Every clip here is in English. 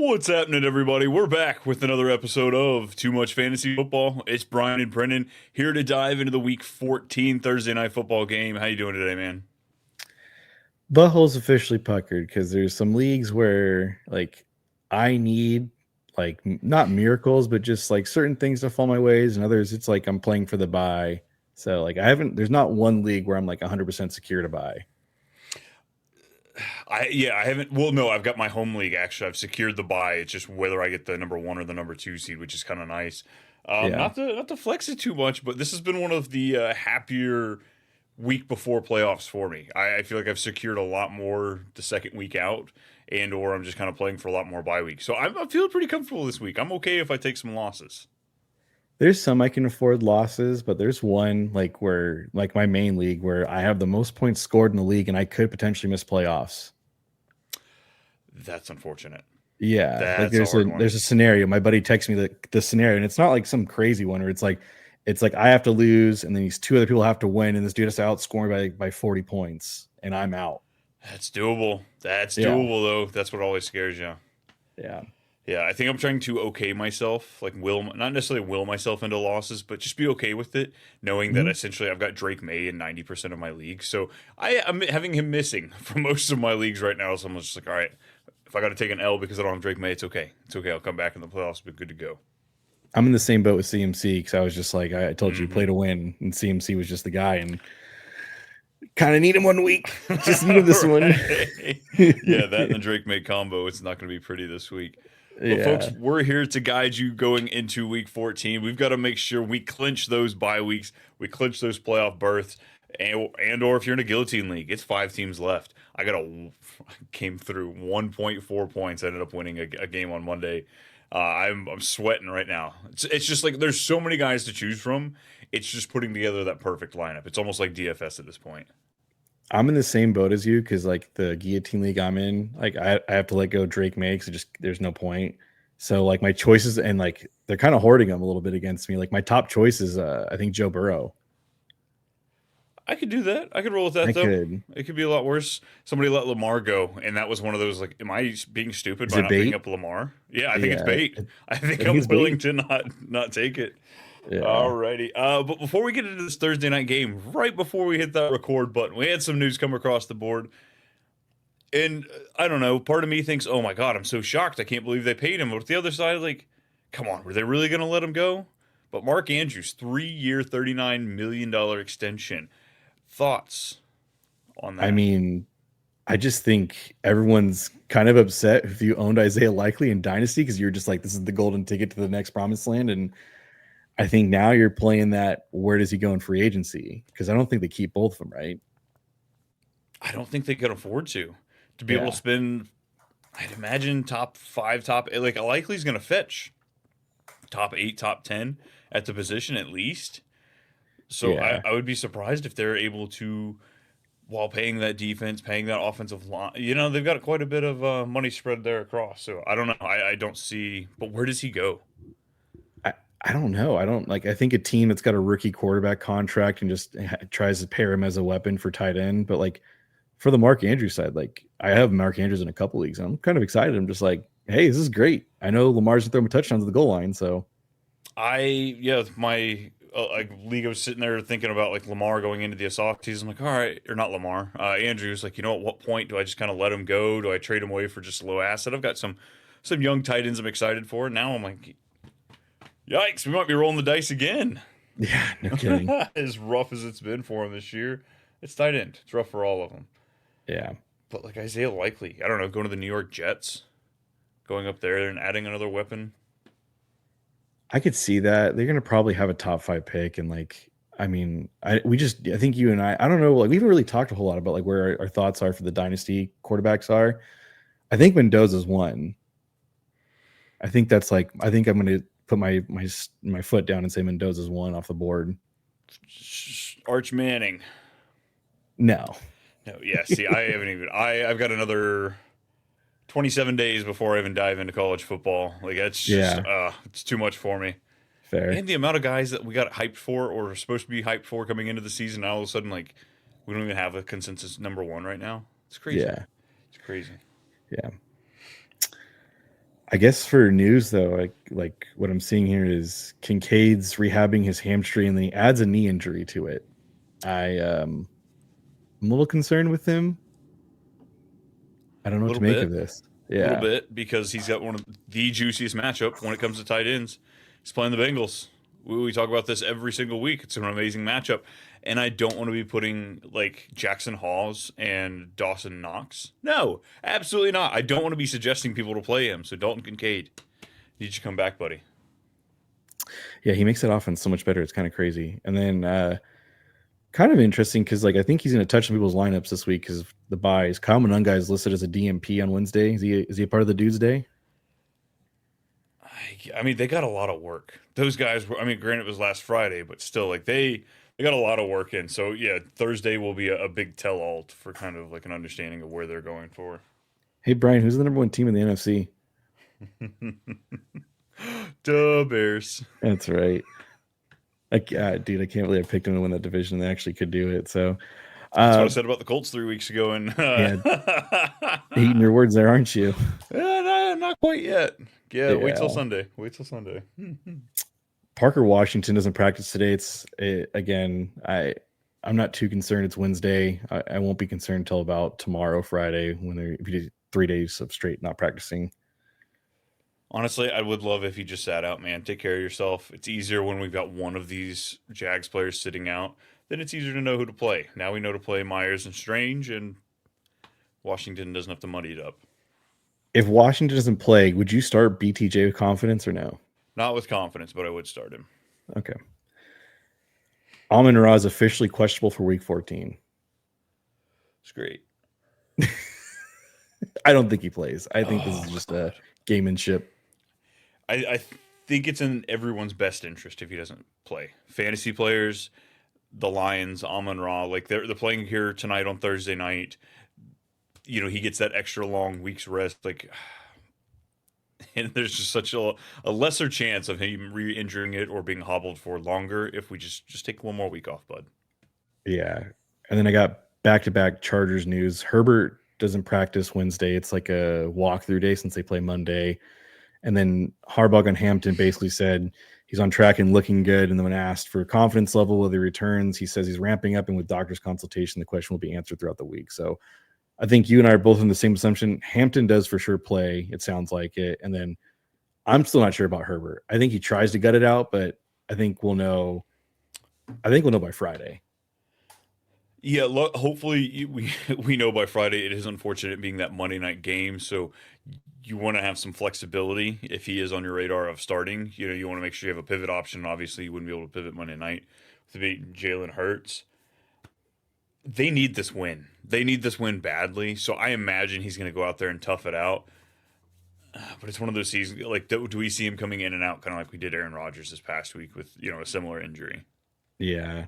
What's happening, everybody? We're back with another episode of Too Much Fantasy Football. It's Brian and Brennen here to dive into the Week 14 Thursday Night Football game. How you doing today, man? Butthole's officially puckered because there's some leagues where I need not miracles, but just like certain things to fall my ways, and others it's like I'm playing for the bye. So there's not one league where I'm like 100% secure to buy. I haven't. Well, no, I've got my home league. Actually, I've secured the bye. It's just whether I get the number 1 or the number 2 seed, which is kind of nice. Yeah. Not to flex it too much, but this has been one of the happier week before playoffs for me. I feel like I've secured a lot more the second week out, or I'm just kind of playing for a lot more bye weeks. So I'm feeling pretty comfortable this week. I'm okay if I take some losses. There's some I can afford losses, but there's one where my main league where I have the most points scored in the league and I could potentially miss playoffs. That's unfortunate. Yeah, That's there's a scenario. My buddy texts me the scenario, and it's not like some crazy one where it's like I have to lose, and then these two other people have to win, and this dude has to outscore me by 40 points, and I'm out. That's doable. That's doable though. That's what always scares you. Yeah. Yeah, I think I'm trying to okay myself, not necessarily will myself into losses, but just be okay with it, knowing that essentially I've got Drake May in 90% of my leagues. So I'm having him missing for most of my leagues right now. So I'm just like, all right, if I got to take an L because I don't have Drake May, it's okay. It's okay. I'll come back in the playoffs, but good to go. I'm in the same boat with CMC because I was just like, I told you, play to win, and CMC was just the guy, and kind of need him 1 week. Just need this one. Yeah, that and the Drake May combo, it's not going to be pretty this week. But folks, we're here to guide you going into Week 14. We've got to make sure we clinch those bye weeks, we clinch those playoff berths, or if you're in a guillotine league, it's 5 teams left. I came through 1.4 points. I ended up winning a game on Monday. I'm sweating right now. It's just like there's so many guys to choose from. It's just putting together that perfect lineup. It's almost like DFS at this point. I'm in the same boat as you because the guillotine league I'm in, I have to let go Drake May because there's no point. So my choices and they're kind of hoarding them a little bit against me. My top choice is I think Joe Burrow. I could do that. I could roll with that though. It could be a lot worse. Somebody let Lamar go, and that was one of those am I being stupid by not picking up Lamar? Yeah, I think it's bait. I think I'm willing to not take it. Yeah. Alrighty. But before we get into this Thursday night game, right before we hit that record button, we had some news come across the board. And I don't know, part of me thinks, oh my God, I'm so shocked. I can't believe they paid him. But the other side, come on, were they really going to let him go? But Mark Andrews, 3-year, $39 million extension. Thoughts on that? I mean, I just think everyone's kind of upset if you owned Isaiah Likely in Dynasty because you're just like, this is the golden ticket to the next promised land. And I think now you're playing that, where does he go in free agency? Because I don't think they keep both of them, right? I don't think they could afford to be able to spend, I'd imagine, top 5, Likely's going to fetch top 8, top 10 at the position at least. So I would be surprised if they're able to, while paying that defense, paying that offensive line, they've got quite a bit of money spread there across. So I don't know. I don't see, but where does he go? I don't know. I think a team that's got a rookie quarterback contract and just tries to pair him as a weapon for tight end. But for the Mark Andrews side, I have Mark Andrews in a couple leagues. And I'm kind of excited. I'm just like, hey, this is great. I know Lamar's going to throw him touchdowns at the goal line. So my league, I was sitting there thinking about Lamar going into the offseason. I'm like, all right, or not Lamar. Andrews, at what point do I just kind of let him go? Do I trade him away for just low asset? I've got some young tight ends I'm excited for. Now I'm like, yikes, we might be rolling the dice again. Yeah, no kidding. As rough as it's been for him this year, it's tight end. It's rough for all of them. Yeah. But Isaiah Likely, I don't know, going to the New York Jets, going up there and adding another weapon. I could see that. They're going to probably have a top 5 pick. And I think you and I don't know, we haven't really talked a whole lot about where our thoughts are for the dynasty quarterbacks are. I think Mendoza's one. I think that's I think I'm going to put my foot down and say Mendoza's one off the board. Arch Manning. No. Yeah. See, I've got another 27 days before I even dive into college football. That's just, it's too much for me. Fair. And the amount of guys that we got hyped for or are supposed to be hyped for coming into the season, now all of a sudden, we don't even have a consensus number 1 right now. It's crazy. Yeah. It's crazy. Yeah. I guess for news though, like what I'm seeing here is Kincaid's rehabbing his hamstring and then he adds a knee injury to it. I'm a little concerned with him. I don't know A what to little make bit, of this. a little Yeah. bit, because he's got one of the juiciest matchup when it comes to tight ends. He's playing the Bengals. We talk about this every single week. It's an amazing matchup, and I don't want to be putting like Jackson Hawes and Dawson Knox. No, absolutely not. I don't want to be suggesting people to play him. So Dalton Kincaid, need you to come back, buddy. Yeah, he makes that offense so much better. It's kind of crazy. And then kind of interesting because like I think he's going to touch some people's lineups this week because the buys. Kyle Monunga is listed as a DMP on Wednesday. Is he a part of the Dudes Day? I mean, they got a lot of work. Those guys were. I mean, granted, it was last Friday, but still, like they got a lot of work in. So yeah, Thursday will be a big tell all for kind of like an understanding of where they're going for. Hey Brian, who's the number one team in the NFC? Duh, Bears. That's right. Dude, I can't believe I picked him to win that division. They actually could do it. So That's what I said about the Colts 3 weeks ago. And yeah, eating your words there, aren't you? yeah, not quite yet. Yeah, wait till Yeah. Sunday. Wait till Sunday. Parker Washington doesn't practice today. Again, I'm not too concerned. It's Wednesday. I won't be concerned until about tomorrow, Friday, when if you did 3 days of straight not practicing. Honestly, I would love if you just sat out, man. Take care of yourself. It's easier when we've got one of these Jags players sitting out. Then it's easier to know who to play. Now we know to play Myers and Strange, and Washington doesn't have to muddy it up. If Washington doesn't play, would you start BTJ with confidence or no? Not with confidence, but I would start him. Okay. Amon-Ra is officially questionable for Week 14. It's great. I don't think he plays. I think this is just a gamemanship. I think it's in everyone's best interest if he doesn't play. Fantasy players, the Lions, Amon-Ra, like they're playing here tonight on Thursday night. You know, he gets that extra long week's rest. Like, and there's just such a lesser chance of him re-injuring it or being hobbled for longer if we just take one more week off, bud. Yeah. And then I got back-to-back Chargers news. Herbert doesn't practice Wednesday. It's like a walkthrough day since they play Monday. And then Harbaugh and Hampton basically said he's on track and looking good. And then when asked for confidence level whether he returns, he says he's ramping up, and with doctor's consultation, the question will be answered throughout the week. So I think you and I are both in the same assumption. Hampton does for sure play. It sounds like it. And then I'm still not sure about Herbert. I think he tries to gut it out, but I think we'll know. I think we'll know by Friday. Yeah, hopefully we know by Friday. It is unfortunate being that Monday night game, so you want to have some flexibility if he is on your radar of starting. You know, you want to make sure you have a pivot option. Obviously, you wouldn't be able to pivot Monday night to beat Jalen Hurts. They need this win. They need this win badly. So I imagine he's going to go out there and tough it out. But it's one of those seasons. Like, do we see him coming in and out, kind of like we did Aaron Rodgers this past week with a similar injury? Yeah,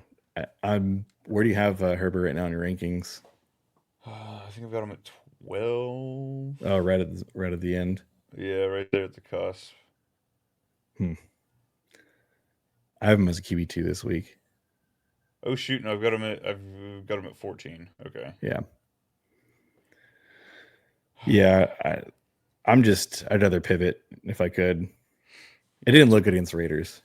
I'm. Where do you have Herbert right now in your rankings? I think I've got him at 12. Oh, right at the end. Yeah, right there at the cusp. I have him as a QB2 this week. Oh shoot! No, I've got him at 14. Okay. Yeah. Yeah, I'd rather pivot if I could. It didn't look good against the Raiders.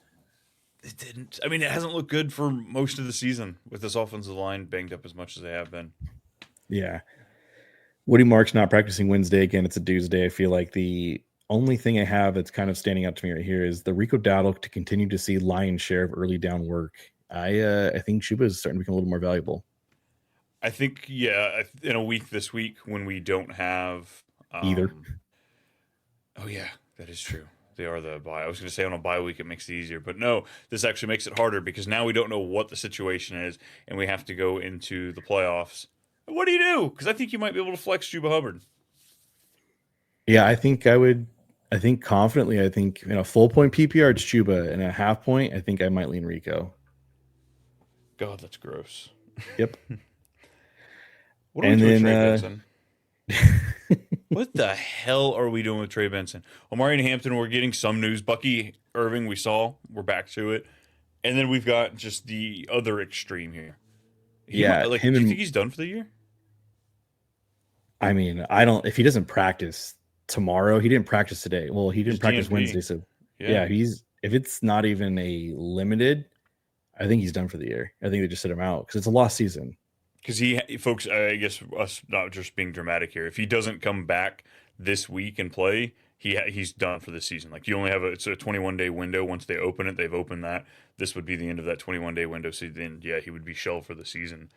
It didn't. I mean, it hasn't looked good for most of the season with this offensive line banged up as much as they have been. Yeah. Woody Mark's not practicing Wednesday. Again, it's a Tuesday. I feel like the only thing I have that's kind of standing out to me right here is the Rico Dowdle to continue to see lion's share of early down work. I think Chuba is starting to become a little more valuable. I think, yeah, in a week this week when we don't have either. Oh yeah, that is true. They are the bye. I was going to say on a bye week it makes it easier, but no, this actually makes it harder because now we don't know what the situation is, and we have to go into the playoffs. What do you do? Because I think you might be able to flex Chuba Hubbard. Yeah, I think confidently, in a full point PPR it's Chuba, and a half point, I think I might lean Rico. God, that's gross. Yep. What are we doing with Trey Benson? What the hell are we doing with Trey Benson? Omari and Hampton, we're getting some news. Bucky Irving, we saw. We're back to it. And then we've got just the other extreme here. Do you think he's done for the year? I mean, if he doesn't practice, tomorrow. He didn't practice today. Well, he didn't practice DNP. Wednesday. So yeah, if it's not even a limited, I think he's done for the year. I think they just sit him out because it's a lost season. Because folks, I guess us not just being dramatic here. If he doesn't come back this week and play, he's done for the season. Like you only have it's a 21-day window. Once they open it, they've opened that. This would be the end of that 21-day window. So then, yeah, he would be shelved for the season.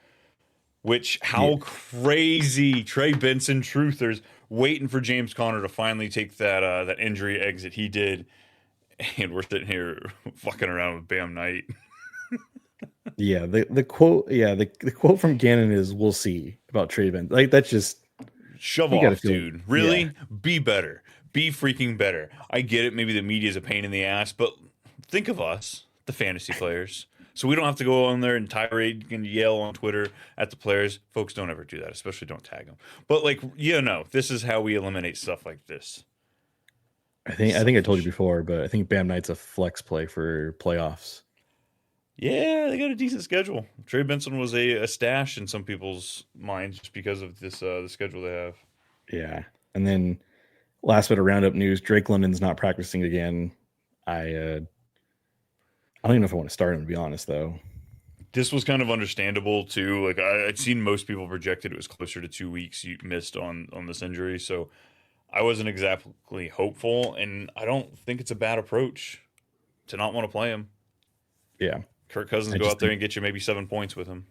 Which how crazy! Trey Benson truthers waiting for James Conner to finally take that injury exit. He did, and we're sitting here fucking around with Bam Knight. Yeah, the quote. Yeah, the quote from Gannon is, "We'll see about Trey Benson." Like that's just shove off, dude. Really, be better. Be freaking better. I get it. Maybe the media is a pain in the ass, but think of us, the fantasy players. So we don't have to go on there and tirade and yell on Twitter at the players. Folks, don't ever do that, especially don't tag them. But like, this is how we eliminate stuff like this. I think I told you before, but I think Bam Knight's a flex play for playoffs. Yeah, they got a decent schedule. Trey Benson was a stash in some people's minds just because of this the schedule they have. Yeah, and then last bit of roundup news: Drake London's not practicing again. I don't even know if I want to start him, to be honest, though. This was kind of understandable too. Like I'd seen most people projected it was closer to 2 weeks you missed on this injury, so I wasn't exactly hopeful, and I don't think it's a bad approach to not want to play him. Yeah, Kirk Cousins go out there and get you maybe 7 points with him.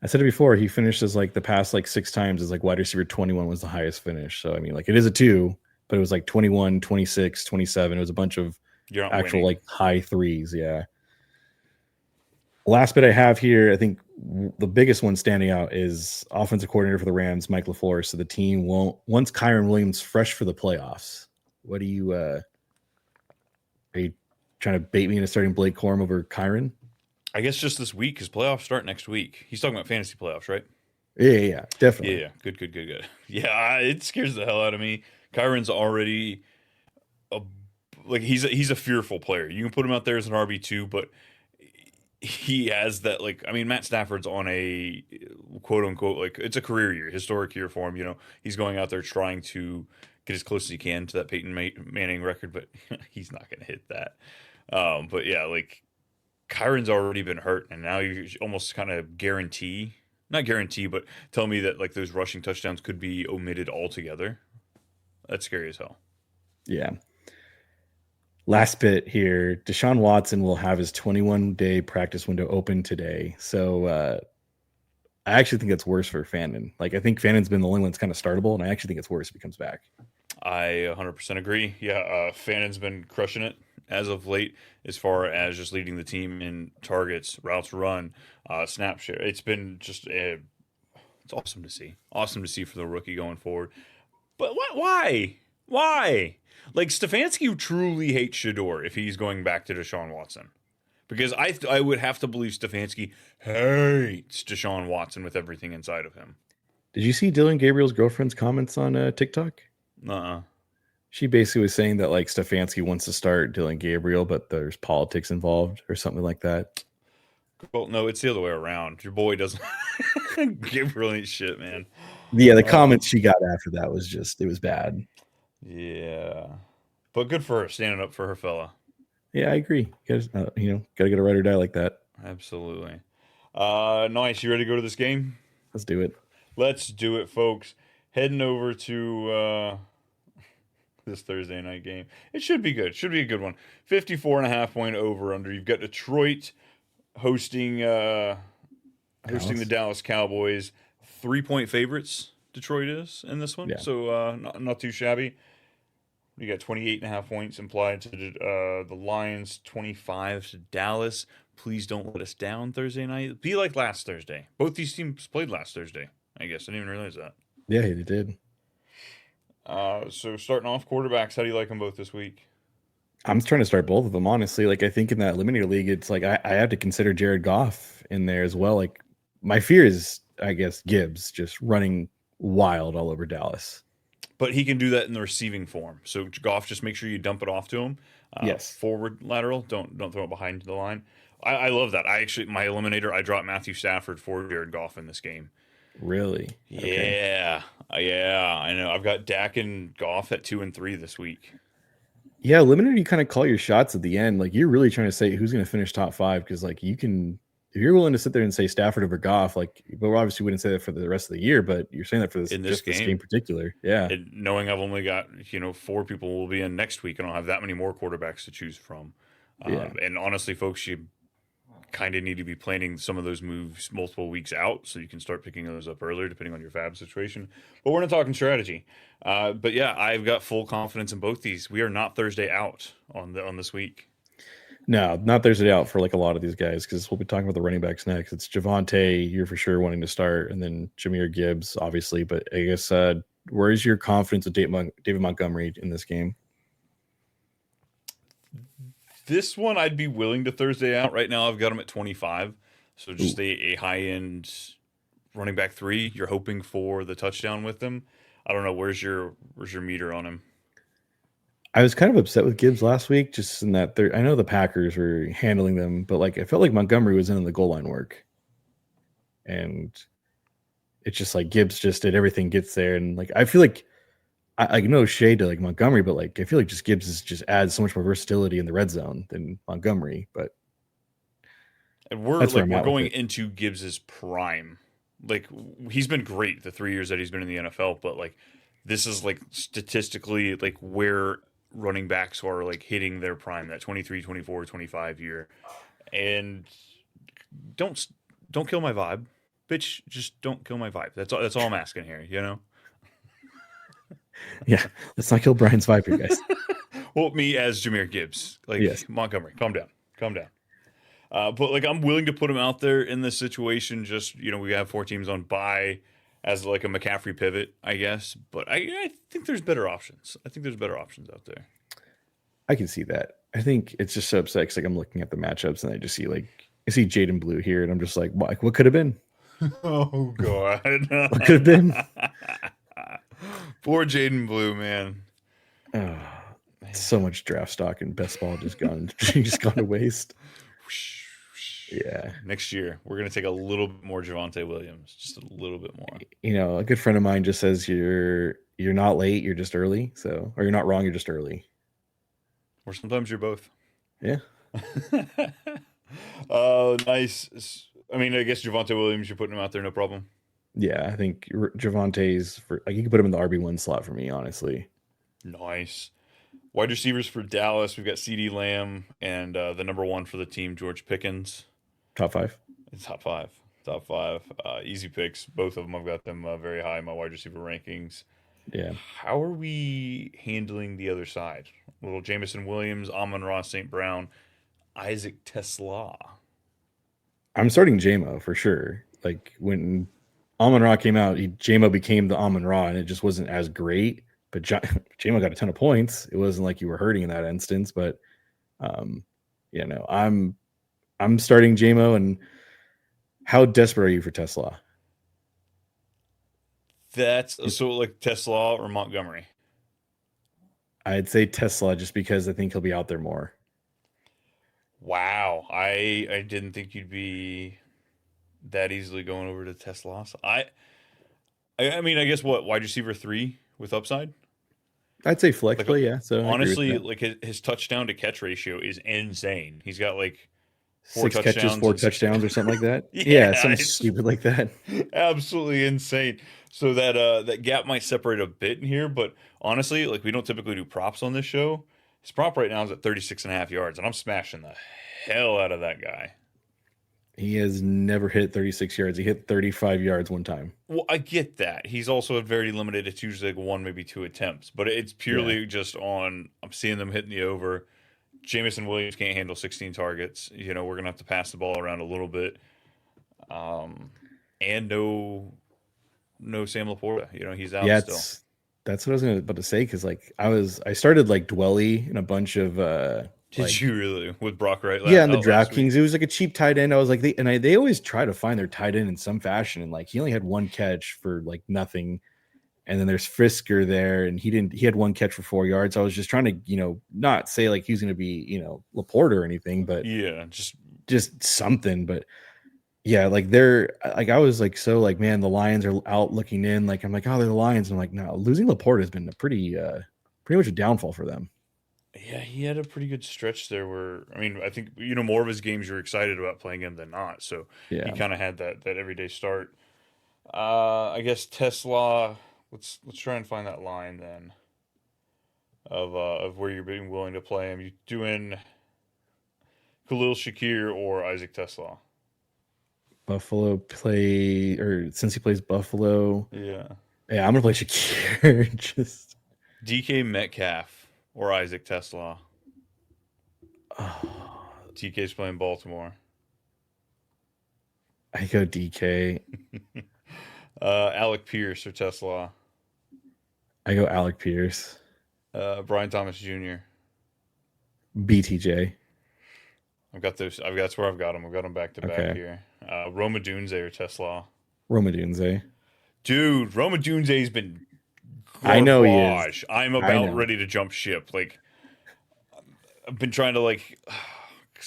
I said it before. He finished as like the past like 6 times as like wide receiver 21 was the highest finish. So I mean, like it is a 2, but it was like 21, 26, 27. It was a bunch of actual like high 3s. Yeah. Last bit I have here, I think the biggest one standing out is offensive coordinator for the Rams, Mike LaFleur. So the team wants Kyren Williams fresh for the playoffs. What do you are you trying to bait me into starting Blake Corum over Kyren? I guess just this week because playoffs start next week. He's talking about fantasy playoffs, right? Yeah, definitely. Yeah, good. Yeah, it scares the hell out of me. Kyron's already he's a fearful player. You can put him out there as an RB2, but he has that Matt Stafford's on a quote unquote like it's a career year, historic year for him. He's going out there trying to get as close as he can to that Peyton Manning record, but he's not going to hit that. But yeah, like Kyron's already been hurt, and now you almost kind of not guarantee, but tell me that like those rushing touchdowns could be omitted altogether. That's scary as hell. Yeah. Last bit here, Deshaun Watson will have his 21-day practice window open today. So I actually think that's worse for Fannin. Like, I think Fannin's been the only one that's kind of startable, and I actually think it's worse if he comes back. I 100% agree. Yeah, Fannin's been crushing it as of late as far as just leading the team in targets, routes run, snap share. It's been just it's awesome to see. Awesome to see for the rookie going forward. But why? Like, Stefanski truly hates Shador if he's going back to Deshaun Watson. Because I would have to believe Stefanski hates Deshaun Watson with everything inside of him. Did you see Dylan Gabriel's girlfriend's comments on TikTok? She basically was saying that like Stefanski wants to start Dylan Gabriel, but there's politics involved or something like that. Well, no, it's the other way around. Your boy doesn't Gabriel ain't shit, man. Yeah, the comments she got after that was it was bad. Yeah, but good for her standing up for her fella. Yeah, I agree. You guys, gotta get a ride or die like that. Absolutely. Nice. You ready to go to this game? Let's do it. Let's do it, folks. Heading over to this Thursday night game. It should be good. Should be a good one. 54.5 point over under. You've got Detroit hosting the Dallas Cowboys. 3-point favorites. Detroit is in this one, so not too shabby. You got 28.5 points implied to the Lions, 25 to Dallas. Please don't let us down Thursday night. Be like last Thursday. Both these teams played last Thursday. I guess I didn't even realize that. Yeah, they did. So starting off, quarterbacks. How do you like them both this week? I'm trying to start both of them, honestly. Like I think in that eliminator league, it's like I have to consider Jared Goff in there as well. Like my fear is, I guess, Gibbs just running wild all over Dallas. But he can do that in the receiving form. So Goff, just make sure you dump it off to him. Yes. Forward lateral. Don't throw it behind the line. I love that. My eliminator, I dropped Matthew Stafford for Jared Goff in this game. Really? Okay. Yeah. Yeah, I know. I've got Dak and Goff at 2 and 3 this week. Yeah, limited. You kind of call your shots at the end. Like you're really trying to say who's going to finish top 5 because like you can, if you're willing to sit there and say Stafford over Goff, like, but we obviously wouldn't say that for the rest of the year. But you're saying that for this game in particular. Yeah. And knowing I've only got 4 people will be in next week, and I'll have that many more quarterbacks to choose from. Yeah. And honestly, folks, you kind of need to be planning some of those moves multiple weeks out so you can start picking those up earlier depending on your fab situation. But we're not talking strategy. But yeah, I've got full confidence in both these. We are not Thursday out on this week. No, not Thursday out for like a lot of these guys because we'll be talking about the running backs next. It's Javonte, you're for sure wanting to start, and then Jahmyr Gibbs, obviously. But I guess where is your confidence with David Montgomery in this game? This one I'd be willing to Thursday out. Right now I've got him at 25. So just a high-end running back 3. You're hoping for the touchdown with him. I don't know. Where's your meter on him? I was kind of upset with Gibbs last week, just in that I know the Packers were handling them, but like I felt like Montgomery was in the goal line work. And it's just like Gibbs just did everything, gets there. And like I feel like I know shade to like Montgomery, but like I feel like just Gibbs just adds so much more versatility in the red zone than Montgomery. But and we're going into Gibbs's prime. Like he's been great the 3 years that he's been in the NFL, but like this is like statistically like where running backs are like hitting their prime, that 23, 24, 25 year. And don't kill my vibe. Bitch, just don't kill my vibe. That's all I'm asking here, Yeah, let's not kill Brian's vibe here, guys. Well, me as Jahmyr Gibbs. Like, yes. Montgomery, calm down. But, like, I'm willing to put him out there in this situation. Just, we have 4 teams on bye as, like, a McCaffrey pivot, I guess. But I think there's better options. I think there's better options out there. I can see that. I think it's just so upset because, like, I'm looking at the matchups and I just see, like, I see Jaden Blue here and I'm just like, what could have been? Oh, God. What could have been? Poor Jaden Blue, man. Oh, so much draft stock and best ball just gone to waste. Yeah. Next year, we're going to take a little bit more Javonte Williams, just a little bit more. A good friend of mine just says you're not late, you're just early. So, or you're not wrong, you're just early. Or sometimes you're both. Yeah. Oh, nice. I mean, I guess Javonte Williams, you're putting him out there, no problem. Yeah, I think Javonte's you can put him in the RB1 slot for me, honestly. Nice. Wide receivers for Dallas, we've got CeeDee Lamb and the number 1 for the team, George Pickens. Top 5. Top five. Easy picks. Both of them, I've got them very high in my wide receiver rankings. Yeah. How are we handling the other side? Little Jameson Williams, Amon-Ra St. Brown, Isaac Tesla. I'm starting JMO for sure. Like when Amon-Ra came out, JMO became the Amon-Ra, and it just wasn't as great. But JMO got a ton of points. It wasn't like you were hurting in that instance. But I'm starting JMO. And how desperate are you for Tesla? That's so like Tesla or Montgomery. I'd say Tesla just because I think he'll be out there more. Wow, I didn't think you'd be that easily going over to Tesla. I mean, I guess wide receiver 3 with upside. I'd say flex, but yeah. So honestly, like his touchdown to catch ratio is insane. He's got like 4 catches, 4 touchdowns, or something like that. Yeah, something stupid like that. Absolutely insane. So that gap might separate a bit in here, but honestly, like we don't typically do props on this show. His prop right now is at 36.5 yards, and I'm smashing the hell out of that guy. He has never hit 36 yards. He hit 35 yards one time. Well, I get that. He's also very limited. It's usually like 1, maybe 2 attempts, but it's purely just on, I'm seeing them hitting the over. Jameson Williams can't handle 16 targets. We're going to have to pass the ball around a little bit. And no Sam Laporta. He's out still. That's what I was about to say, because like I started like Dwelly in a bunch of Did you really with Brock Wright? Yeah, in the DraftKings, it was like a cheap tight end. I was like, they always try to find their tight end in some fashion, and like he only had 1 catch for like nothing, and then there's Frisker there, and he had 1 catch for 4 yards. I was just trying to not say like he's going to be Laporta or anything, but yeah, just something. But Yeah, like they're like I was like so like man, the Lions are out looking in. Like I'm like, oh, they're the Lions. And I'm like, no, losing Laporte has been a pretty much a downfall for them. Yeah, he had a pretty good stretch there where I mean, I think more of his games you're excited about playing him than not. So he Yeah. kind of had that everyday start. I guess Tesla. Let's try and find that line then of where you're being willing to play him. You doing Khalil Shakir or Isaac Tesla? Buffalo play or since he plays Buffalo. Yeah. Yeah, I'm gonna play Shakir. Just DK Metcalf or Isaac Tesla. oh, TK's playing Baltimore. I go DK. Alec Pierce or Tesla. I go Alec Pierce. Brian Thomas Jr. BTJ. I've got those. That's where I've got them. I've got them back to back here. Roma Dunze or Tesla. Roma Dunze. Dude, Roma Dunze's been garbage. I know he is. I'm about ready to jump ship. Like I've been trying to like.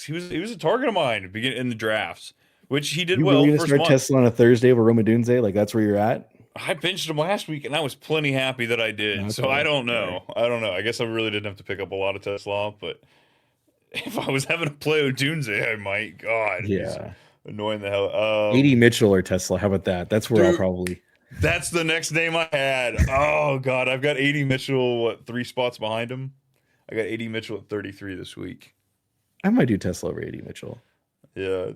He was a target of mine in the drafts, which he did well. You really start Tesla on a Thursday over Roma Dunze? Like that's where you're at? I benched him last week, and I was plenty happy that I did. Okay. So I don't know. I don't know. I guess I really didn't have to pick up a lot of Tesla, but if I was having to play Odunze, I might. God, yeah, annoying the hell. AD Mitchell or Tesla? How about that? That's where I'll probably. That's the next name I had. Oh God, I've got AD Mitchell 3 spots behind him. I got AD Mitchell at 33 this week. I might do Tesla over AD Mitchell. Yeah,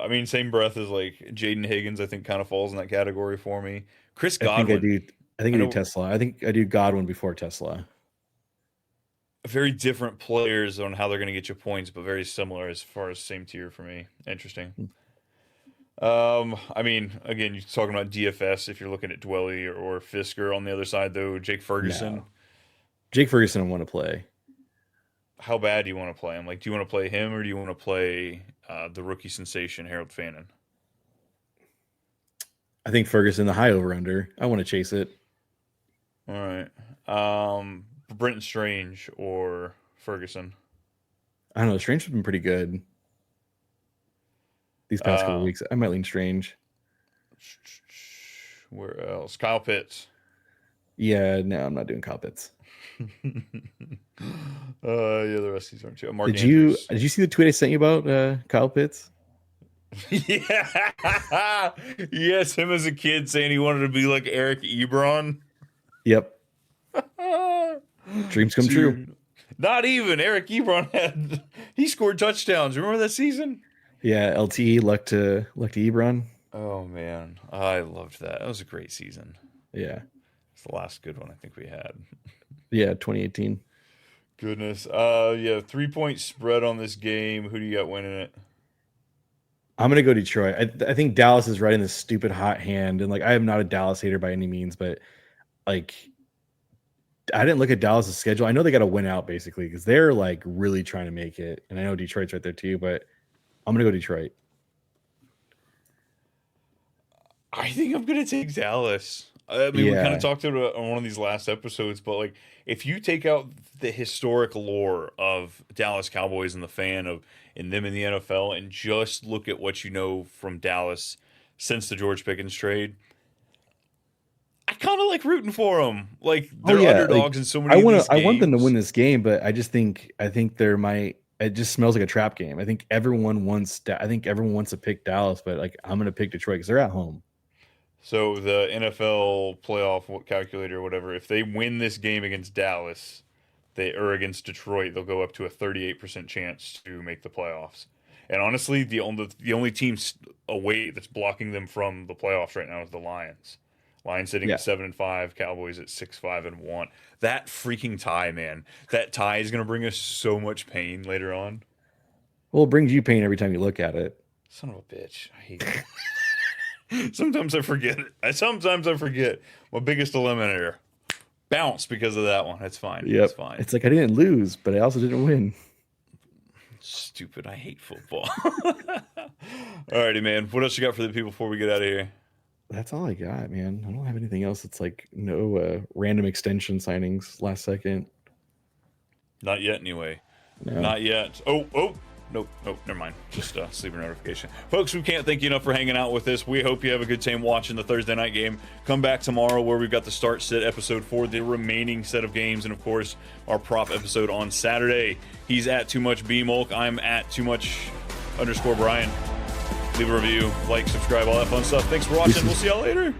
I mean, same breath as like Jaden Higgins. I think kind of falls in that category for me. Chris Godwin. I think I do Tesla. I think I do Godwin before Tesla. Very different players on how they're going to get you points, but very similar as far as same tier for me. Interesting. I mean, again, you're talking about DFS if you're looking at Dwelly or Fisker. On the other side, though, Jake Ferguson. No. Jake Ferguson, I want to play. How bad do you want to play him? Like, do you want to play him or do you want to play the rookie sensation, Harold Fannin? I think Ferguson, the high over-under. I want to chase it. All right. Brenton Strange or Ferguson? I don't know. Strange has been pretty good these past couple of weeks. I might lean Strange. Where else? Kyle Pitts. Yeah, no, I'm not doing Kyle Pitts. Yeah, the rest of these aren't too. Did you see the tweet I sent you about Kyle Pitts? Yeah. Yes, him as a kid saying he wanted to be like Eric Ebron. Yep. Dreams come true. Not even Eric Ebron he scored touchdowns. Remember that season? Yeah, LTE luck to Ebron. Oh man, I loved that. That was a great season. Yeah, it's the last good one I think we had. Yeah, 2018. Goodness. Yeah, 3-point spread on this game. Who do you got winning it? I'm gonna go Detroit. I think Dallas is right in this stupid hot hand, and like I am not a Dallas hater by any means, but like I didn't look at Dallas' schedule. I know they got to win out basically because they're like really trying to make it, and I know Detroit's right there too. But I'm gonna go Detroit. I think I'm gonna take Dallas. I mean, we kind of talked about it on one of these last episodes, but like if you take out the historic lore of Dallas Cowboys and the fan of in them in the NFL and just look at what you know from Dallas since the George Pickens trade, I kind of like rooting for them. Like they're underdogs in so many. I want them to win this game, but I think there might. It just smells like a trap game. I think everyone wants to pick Dallas, but like I'm going to pick Detroit because they're at home. So the NFL playoff calculator or whatever, if they win this game against Dallas, against Detroit, they'll go up to a 38% chance to make the playoffs. And honestly, the only team away that's blocking them from the playoffs right now is the Lions. Lions sitting at 7-5, Cowboys at 6-5-1. That freaking tie, man. That tie is going to bring us so much pain later on. Well, it brings you pain every time you look at it. Son of a bitch. I hate it. Sometimes I forget it. Sometimes I forget. My biggest eliminator. Bounce because of that one. That's fine. Yep. That's fine. It's like I didn't lose, but I also didn't win. Stupid. I hate football. Alrighty, man. What else you got for the people before we get out of here? That's all I got, man. I don't have anything else. It's like no random extension signings last second. Not yet, anyway. No. Not yet. Oh. Nope, never mind. Just sleeper notification. Folks, we can't thank you enough for hanging out with us. We hope you have a good time watching the Thursday night game. Come back tomorrow where we've got the start sit episode for the remaining set of games, and of course, our prop episode on Saturday. He's at Too Much B-Mulk. I'm at Too Much_Brian. Leave a review, like, subscribe, all that fun stuff. Thanks for watching. We'll see y'all later.